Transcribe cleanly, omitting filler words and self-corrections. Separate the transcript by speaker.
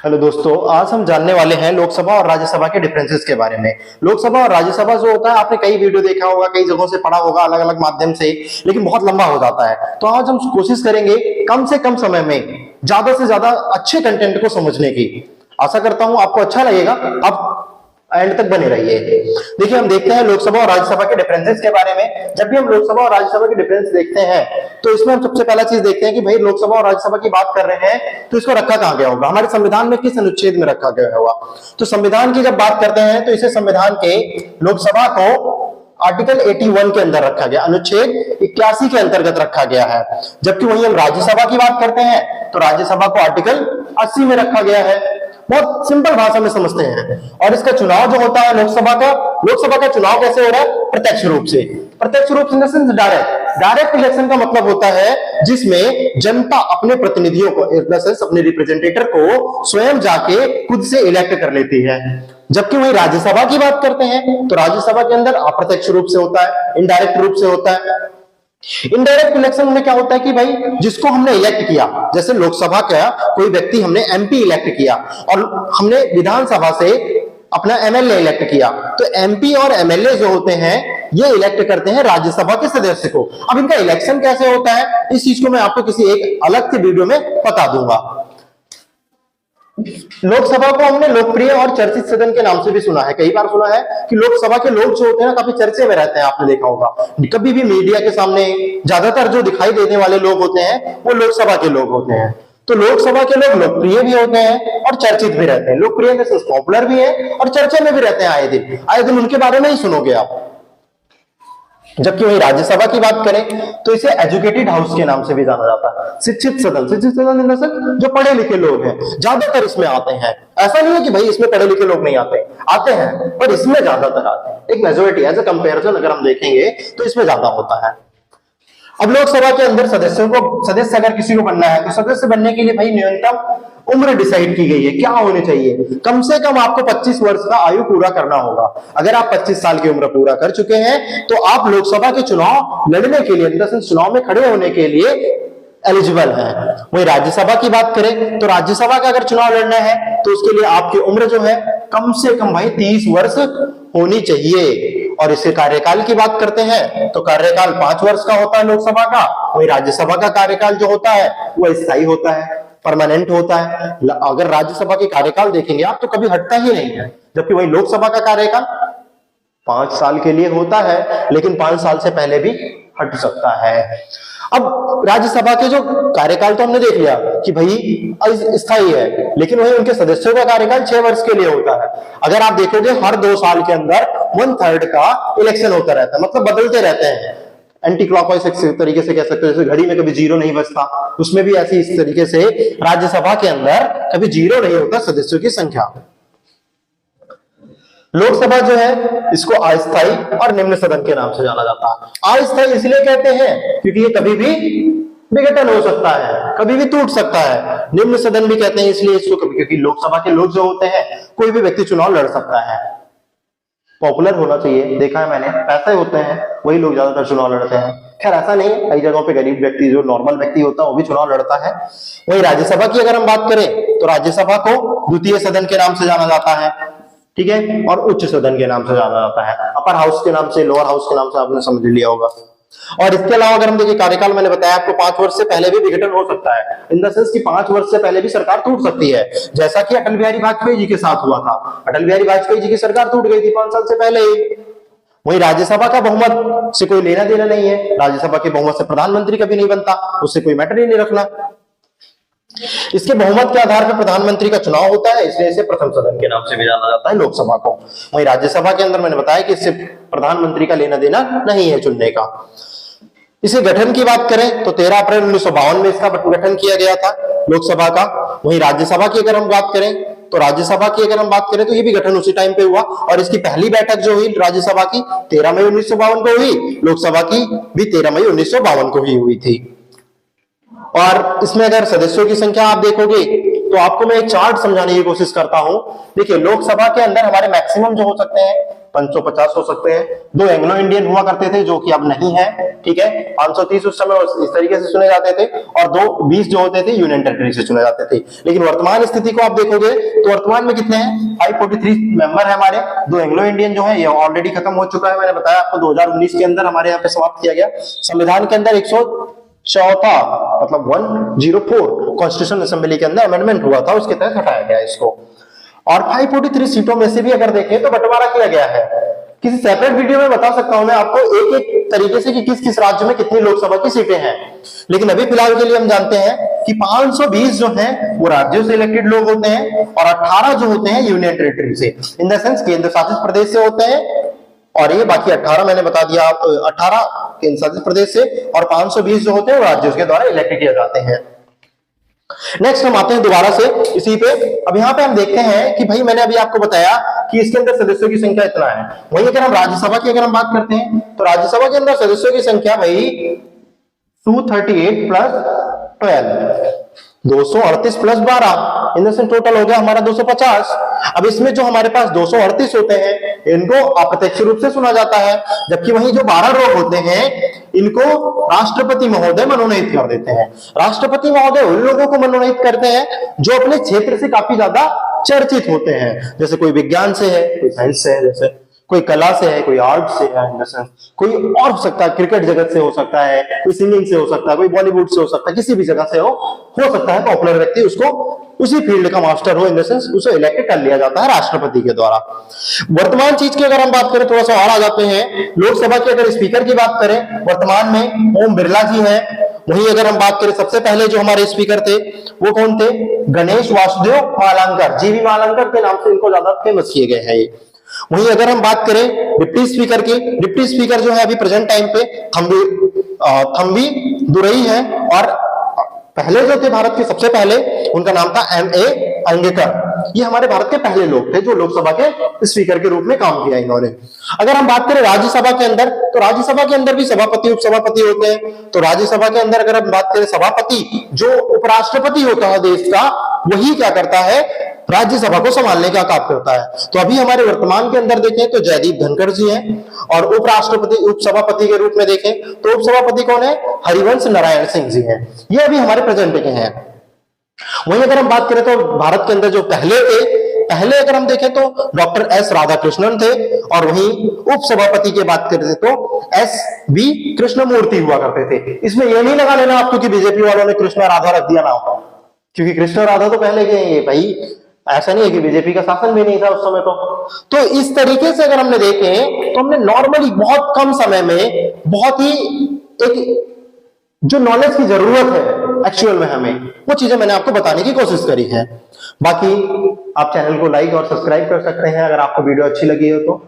Speaker 1: Hello दोस्तों, आज हम जानने वाले हैं लोकसभा और राज्यसभा के डिफरेंसेस के बारे में। लोकसभा और राज्यसभा जो होता है, आपने कई वीडियो देखा होगा, कई जगहों से पढ़ा होगा अलग अलग माध्यम से, लेकिन बहुत लंबा हो जाता है। तो आज हम कोशिश करेंगे कम से कम समय में ज्यादा से ज्यादा अच्छे कंटेंट को समझने की। आशा करता हूं आपको अच्छा लगेगा। आप एंड तक बने रहिए। देखिए, हम देखते हैं लोकसभा और राज्यसभा के डिफरेंसेस के बारे में। जब भी हम लोकसभा और राज्यसभा के डिफरेंस देखते हैं तो इसमें हम सबसे पहला चीज देखते हैं कि भाई लोकसभा और राज्यसभा की बात कर रहे हैं तो इसको रखा कहां गया होगा, हमारे संविधान में किस अनुच्छेद में रखा गया होगा। तो संविधान की जब बात करते हैं तो इसे संविधान के लोकसभा को आर्टिकल 81 के अंदर रखा गया, अनुच्छेद 81 के अंतर्गत रखा गया है। जबकि वहीं हम राज्यसभा की बात करते हैं तो राज्यसभा को आर्टिकल 80 में रखा गया है। बहुत सिंपल भाषा में समझते हैं। और इसका चुनाव जो होता है लोकसभा का चुनाव कैसे हो रहा है? प्रत्यक्ष रूप से। प्रत्यक्ष रूप से डायरेक्ट इलेक्शन का मतलब होता है जिसमें जनता अपने प्रतिनिधियों को, अपने रिप्रेजेंटेटर को स्वयं जाके खुद से इलेक्ट कर लेती है। जबकि वही राज्यसभा की बात करते हैं तो राज्यसभा के अंदर अप्रत्यक्ष रूप से होता है, इनडायरेक्ट रूप से होता है। इनडायरेक्ट इलेक्शन में क्या होता है कि भाई जिसको हमने इलेक्ट किया, जैसे लोकसभा का कोई व्यक्ति हमने एमपी इलेक्ट किया और हमने विधानसभा से अपना एमएलए इलेक्ट किया, तो एमपी और एमएलए जो होते हैं ये इलेक्ट करते हैं राज्यसभा के सदस्य को। अब इनका इलेक्शन कैसे होता है, इस चीज को मैं आपको किसी एक अलग से वीडियो में बता दूंगा। लोकसभा को हमने लोकप्रिय और चर्चित सदन के नाम से भी सुना है, कई बार सुना है कि लोकसभा के लोग जो होते हैं ना काफी चर्चे में रहते हैं। आपने देखा होगा कभी भी मीडिया के सामने ज्यादातर जो दिखाई देने वाले लोग होते हैं वो लोकसभा के लोग होते हैं। तो लोकसभा के लोग लोकप्रिय भी होते हैं और चर्चित भी रहते हैं। लोकप्रिय पॉपुलर भी है और चर्चा में भी रहते हैं। आए दिन उनके बारे में ही सुनोगे आप। जबकि वही राज्यसभा की बात करें तो इसे एजुकेटेड हाउस के नाम से भी जाना जाता है, शिक्षित सदन इन द सेंस जो पढ़े लिखे लोग हैं ज्यादातर इसमें आते हैं। ऐसा नहीं है कि भाई इसमें पढ़े लिखे लोग नहीं आते हैं, पर इसमें ज्यादातर आते हैं। एक मेजोरिटी एज ए कंपेरिजन अगर हम देखेंगे तो इसमें ज्यादा होता है। अब लोकसभा के अंदर सदस्य अगर किसी को बनना है तो सदस्य बनने के लिए भाई न्यूनतम उम्र डिसाइड की गई है। क्या होनी चाहिए? कम से कम आपको 25 वर्ष का आयु पूरा करना होगा। अगर आप 25 साल की उम्र पूरा कर चुके हैं तो आप लोकसभा के चुनाव लड़ने के लिए, चुनाव में खड़े होने के लिए एलिजिबल है। वही राज्यसभा की बात करें तो राज्यसभा का अगर चुनाव लड़ना है तो उसके लिए आपकी उम्र जो है कम से कम भाई 30 वर्ष होनी चाहिए। और इसके कार्यकाल की बात करते हैं तो कार्यकाल 5 वर्ष का होता है लोकसभा का। वही राज्यसभा का कार्यकाल जो होता है वो स्थायी होता है, परमानेंट होता है। अगर राज्यसभा के कार्यकाल देखेंगे आप तो कभी हटता ही नहीं है। जबकि वही लोकसभा का कार्यकाल 5 साल के लिए होता है, लेकिन 5 साल से पहले भी हट सकता है। अब राज्यसभा के जो कार्यकाल तो हमने देख लिया कि भाई स्थायी है, लेकिन वही उनके सदस्यों का कार्यकाल 6 वर्ष के लिए होता है। अगर आप देखोगे हर 2 साल के अंदर 1/3 का इलेक्शन होता रहता है, मतलब बदलते रहते हैं। एंटी क्लॉकवाइज एक तरीके से कह सकते हो, जैसे घड़ी में कभी जीरो नहीं बजता, उसमें भी ऐसी इस तरीके से राज्यसभा के अंदर कभी जीरो नहीं होता सदस्यों की संख्या। लोकसभा जो है इसको अस्थायी और निम्न सदन के नाम से जाना जाता है। अस्थायी इसलिए कहते हैं क्योंकि ये कभी भी विघटन हो सकता है, कभी भी टूट सकता है। निम्न सदन भी कहते हैं इसलिए इसको कभी, क्योंकि लोकसभा के लोग जो होते हैं कोई भी व्यक्ति चुनाव लड़ सकता है। पॉपुलर होना चाहिए, देखा है मैंने, पैसे होते हैं वही लोग ज्यादातर चुनाव लड़ते हैं। खैर ऐसा नहीं है, कई जगहों पे गरीब व्यक्ति जो नॉर्मल व्यक्ति होता है वो भी चुनाव लड़ता है। वही राज्यसभा की अगर हम बात करें तो राज्यसभा को द्वितीय सदन के नाम से जाना जाता है, ठीक है, और उच्च सदन के नाम से जाना जाता है। अपर हाउस के नाम से, लोअर हाउस के नाम से आपने समझ लिया होगा। और इसके अलावा अगर हम देखिए कार्यकाल, मैंने बताया आपको 5 वर्ष से पहले भी विघटन हो सकता है। इन द सेंस कि 5 वर्ष से पहले भी सरकार टूट सकती है, जैसा कि अटल बिहारी वाजपेयी जी के साथ हुआ था। अटल बिहारी वाजपेयी जी की सरकार टूट गई थी 5 साल से पहले ही। वही राज्यसभा का बहुमत से कोई लेना देना नहीं है। राज्यसभा के बहुमत से प्रधानमंत्री कभी नहीं बनता, उससे कोई मैटर ही नहीं रखना। इसके बहुमत के आधार पर प्रधानमंत्री का चुनाव होता है, इसलिए इसे प्रथम सदन के नाम से भी जाना जाता है लोकसभा को। वहीं राज्यसभा के अंदर मैंने बताया कि इससे प्रधानमंत्री का लेना देना नहीं है चुनने का। इसे गठन की बात करें तो 13 अप्रैल 1952 में इसका गठन किया गया था लोकसभा का। वहीं राज्यसभा की अगर हम बात करें तो ये भी गठन उसी टाइम पे हुआ। और इसकी पहली बैठक जो हुई राज्यसभा की 13 मई 1952 को हुई, लोकसभा की भी 13 मई 1952 को ही हुई थी। और इसमें अगर सदस्यों की संख्या आप देखोगे तो आपको मैं एक चार्ट समझाने की कोशिश करता हूं। देखिए, लोकसभा के अंदर हमारे मैक्सिमम जो हो सकते हैं 550 हो सकते हैं। 2 एंग्लो इंडियन हुआ करते थे जो कि अब नहीं है, ठीक है। 530 उस समय इस तरीके से चुने जाते थे, और 20 जो होते थे यूनियन टेरिटरी से चुने जाते थे। लेकिन वर्तमान स्थिति को आप देखोगे तो वर्तमान में कितने हैं, 543 मेंबर है हमारे। 2 एंग्लो इंडियन जो है ये ऑलरेडी खत्म हो चुका है, मैंने बताया आपको 2019 के अंदर हमारे यहाँ पे समाप्त किया गया। संविधान के अंदर 104 मतलब 104 कॉन्स्टिट्यूशन असेंबली के अंदर अमेंडमेंट हुआ था, उसके तहत हटाया गया इसको। और 543 सीटों में से भी अगर देखें तो बंटवारा किया गया है। किसी सेपरेट वीडियो में बता सकता हूं मैं आपको एक एक तरीके से कि किस किस राज्य में कितनी लोकसभा की सीटें हैं, लेकिन अभी फिलहाल के लिए हम जानते हैं कि 520 जो हैं वो राज्यों से इलेक्टेड लोग होते हैं, और 18 जो होते हैं यूनियन टेरिटरी से, इन द सेंस केंद्र शासित प्रदेश से होते हैं। और ये बाकी 18 मैंने बता दिया, 18 केंद्र शासित प्रदेश से, और 520 जो होते हैं वो राज्यों के द्वारा इलेक्ट किए जाते हैं। नेक्स्ट हम आते हैं दोबारा से इसी पे। अब यहाँ पे हम देखते हैं कि भाई मैंने अभी आपको बताया कि इसके अंदर सदस्यों की संख्या इतना है। वही अगर हम राज्यसभा की अगर हम बात करते हैं तो राज्यसभा के अंदर सदस्यों की संख्या भाई 238 प्लस 12, 238 प्लस 12, इन से टोटल हो गया हमारा 250। अब इसमें जो हमारे पास 238 होते हैं इनको अप्रत्यक्ष रूप से सुना जाता है, जबकि वहीं जो 12 लोग होते हैं इनको राष्ट्रपति महोदय मनोनीत कर देते हैं। राष्ट्रपति महोदय उन लोगों को मनोनीत करते हैं जो अपने क्षेत्र से काफी ज्यादा चर्चित होते हैं, जैसे कोई विज्ञान से है, कोई साइंस से है, जैसे कोई कला से है, कोई आर्ट से है, कोई और हो सकता है, क्रिकेट जगत से हो सकता है, कोई सिंगिंग से हो सकता है, कोई बॉलीवुड से हो सकता है, किसी भी जगह से हो सकता है पॉपुलर व्यक्ति, उसको उसी फील्ड का मास्टर हो इन द सेंस उसे इलेक्ट कर लिया जाता है राष्ट्रपति के द्वारा। वर्तमान चीज की अगर हम बात करें, थोड़ा सा और आ जाते हैं, लोकसभा के अगर स्पीकर की बात करें वर्तमान में ओम बिरला जी हैं। वहीं अगर हम बात करें सबसे पहले जो हमारे स्पीकर थे वो कौन थे, गणेश वासुदेव मालांकर, जीवी मालांकर के नाम से इनको ज्यादा फेमस किए गए हैं ये। वहीं अगर हम बात करें डिप्टी स्पीकर की, डिप्टी स्पीकर जो है अभी प्रेजेंट टाइम पे थम्बी दुरई है, और पहले जो थे भारत के सबसे पहले उनका नाम था M.A. अंगेकर। ये हमारे भारत के पहले लोग थे जो लोकसभा के स्पीकर के रूप में काम किया इन्होंने। अगर हम बात करें राज्यसभा के अंदर तो राज्यसभा के अंदर भी सभापति उपसभापति होते हैं। तो राज्यसभा के अंदर अगर हम बात करें सभापति जो उपराष्ट्रपति होता है देश का, वही क्या करता है, राज्यसभा को संभालने का काम करता है। तो अभी हमारे वर्तमान के अंदर देखें तो जयदीप धनखड़ जी हैं, और उपराष्ट्रपति उपसभापति के रूप में देखें तो उपसभापति कौन है, हरिवंश नारायण सिंह जी हैं। ये अभी हमारे प्रेजेंट के हैं। वहीं अगर हम बात करें तो भारत के अंदर जो पहले थे, अगर हम देखें तो डॉक्टर एस राधाकृष्णन थे, और वहीं उपसभापति की बात करें तो S.V. कृष्णमूर्ति हुआ करते थे। इसमें यह नहीं लगा लेना आपको कि बीजेपी वालों ने कृष्णा राधा रख दिया नाम, क्योंकि कृष्णा राधा तो पहले के हैं भाई, ऐसा नहीं है कि बीजेपी का शासन भी नहीं था उस समय। तो इस तरीके से अगर हमने देखे तो हमने नॉर्मली बहुत कम समय में बहुत ही एक जो नॉलेज की जरूरत है एक्चुअल में हमें, वो चीजें मैंने आपको बताने की कोशिश करी है। बाकी आप चैनल को लाइक और सब्सक्राइब कर सकते हैं अगर आपको वीडियो अच्छी लगी हो तो।